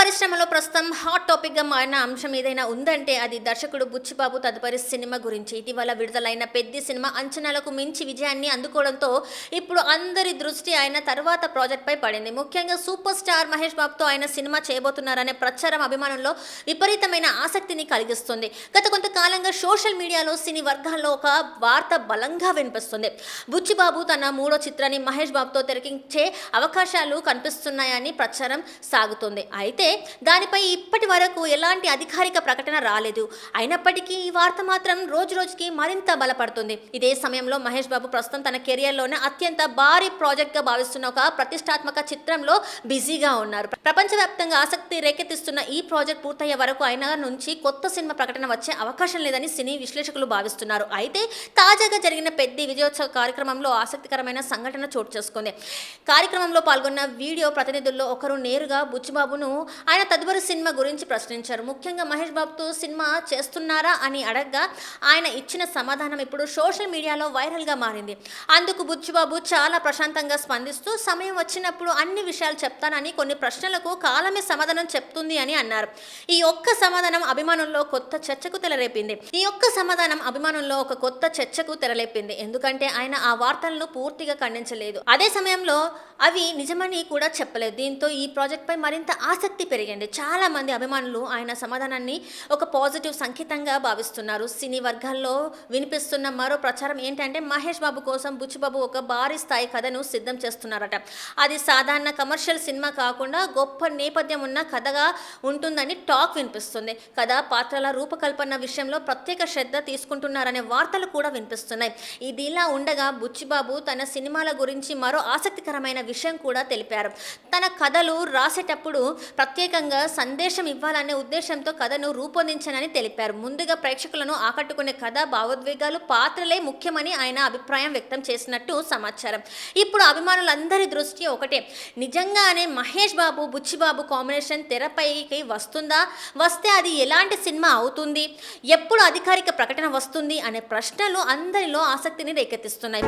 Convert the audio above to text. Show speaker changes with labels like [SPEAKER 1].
[SPEAKER 1] పరిశ్రమలో ప్రస్తుతం హాట్ టాపిక్‌గా మారిన అంశం ఏదైనా ఉందంటే అది దర్శకుడు బుచ్చిబాబు తదుపరి సినిమా గురించి. ఇటీవల విడుదలైన 'పెద్ది' సినిమా అంచనాలకు మించి విజయాన్ని అందుకోవడంతో ఇప్పుడు అందరి దృష్టి ఆయన తర్వాత ప్రాజెక్ట్‌పై పడింది. ముఖ్యంగా సూపర్ స్టార్ మహేష్ బాబుతో ఆయన సినిమా చేయబోతున్నారనే ప్రచారం అభిమానుల్లో విపరీతమైన ఆసక్తిని కలిగిస్తుంది. గత కొంతకాలంగా సోషల్ మీడియాలో సినీ వర్గాల్లో ఒక వార్త బలంగా వినిపిస్తుంది. బుచ్చిబాబు తన మూడో చిత్రాన్ని మహేష్ బాబుతో తెరకెక్కించే అవకాశాలు కనిపిస్తున్నాయని ప్రచారం సాగుతోంది. అయితే దానిపై ఇప్పటి వరకు ఎలాంటి అధికారిక ప్రకటన రాలేదు. అయినప్పటికీ ఈ వార్త మాత్రం రోజురోజుకి మరింత బలపడుతుంది. ఇదే సమయంలో మహేష్ బాబు ప్రస్తుతం తన కెరియర్లోనే అత్యంత భారీ ప్రాజెక్ట్గా భావిస్తున్న ఒక ప్రతిష్టాత్మక చిత్రంలో బిజీగా ఉన్నారు. ప్రపంచవ్యాప్తంగా ఆసక్తి రేకెత్తిస్తున్న ఈ ప్రాజెక్ట్ పూర్తయ్యే వరకు ఆయన నుంచి కొత్త సినిమా ప్రకటన వచ్చే అవకాశం లేదని సినీ విశ్లేషకులు భావిస్తున్నారు. అయితే తాజాగా జరిగిన పెద్ది విజయోత్సవ కార్యక్రమంలో ఆసక్తికరమైన సంఘటన చోటు చేసుకుంది. కార్యక్రమంలో పాల్గొన్న వీడియో ప్రతినిధుల్లో ఒకరు నేరుగా బుచ్చిబాబును ఆయన తదుపరి సినిమా గురించి ప్రశ్నించారు. ముఖ్యంగా మహేష్ బాబుతో సినిమా చేస్తున్నారా అని అడగగా ఆయన ఇచ్చిన సమాధానం ఇప్పుడు సోషల్ మీడియాలో వైరల్గా మారింది. అందుకు బుచ్చిబాబు చాలా ప్రశాంతంగా స్పందిస్తూ సమయం వచ్చినప్పుడు అన్ని విషయాలు చెప్తానని, కొన్ని ప్రశ్నలకు కాలమే సమాధానం చెప్తుంది అని అన్నారు. ఈ ఒక్క సమాధానం అభిమానుల్లో ఒక కొత్త చర్చకు తెరలేపింది. ఎందుకంటే ఆయన ఆ వార్తలను పూర్తిగా ఖండించలేదు. అదే సమయంలో అవి నిజమని కూడా చెప్పలేదు. దీంతో ఈ ప్రాజెక్ట్ పై మరింత ఆసక్తి పెరిగింది. చాలా మంది అభిమానులు ఆయన సమాధానాన్ని ఒక పాజిటివ్ సంకేతంగా భావిస్తున్నారు. సినీ వర్గాల్లో వినిపిస్తున్న మరో ప్రచారం ఏంటంటే మహేష్ బాబు కోసం బుచ్చిబాబు ఒక భారీ స్థాయి కథను సిద్ధం చేస్తున్నారట. అది సాధారణ కమర్షియల్ సినిమా కాకుండా గొప్ప నేపథ్యం ఉన్న కథగా ఉంటుందని టాక్ వినిపిస్తుంది. కథ, పాత్రల రూపకల్పన విషయంలో ప్రత్యేక శ్రద్ధ తీసుకుంటున్నారనే వార్తలు కూడా వినిపిస్తున్నాయి. ఇదిలా ఉండగా బుచ్చిబాబు తన సినిమాల గురించి మరో ఆసక్తికరమైన విషయం కూడా తెలిపారు. తన కథలు రాసేటప్పుడు ప్రత్యేకంగా సందేశం ఇవ్వాలనే ఉద్దేశంతో కథను రూపొందించానని తెలిపారు. ముందుగా ప్రేక్షకులను ఆకట్టుకునే కథ, భావోద్వేగాలు, పాత్రలే ముఖ్యమని ఆయన అభిప్రాయం వ్యక్తం చేసినట్టు సమాచారం. ఇప్పుడు అభిమానులందరి దృష్టి ఒకటే, నిజంగానే మహేష్ బాబు బుచ్చిబాబు కాంబినేషన్ తెరపైకి వస్తుందా? వస్తే అది ఎలాంటి సినిమా అవుతుంది? ఎప్పుడు అధికారిక ప్రకటన వస్తుంది అనే ప్రశ్నలు అందరిలో ఆసక్తిని రేకెత్తిస్తున్నాయి.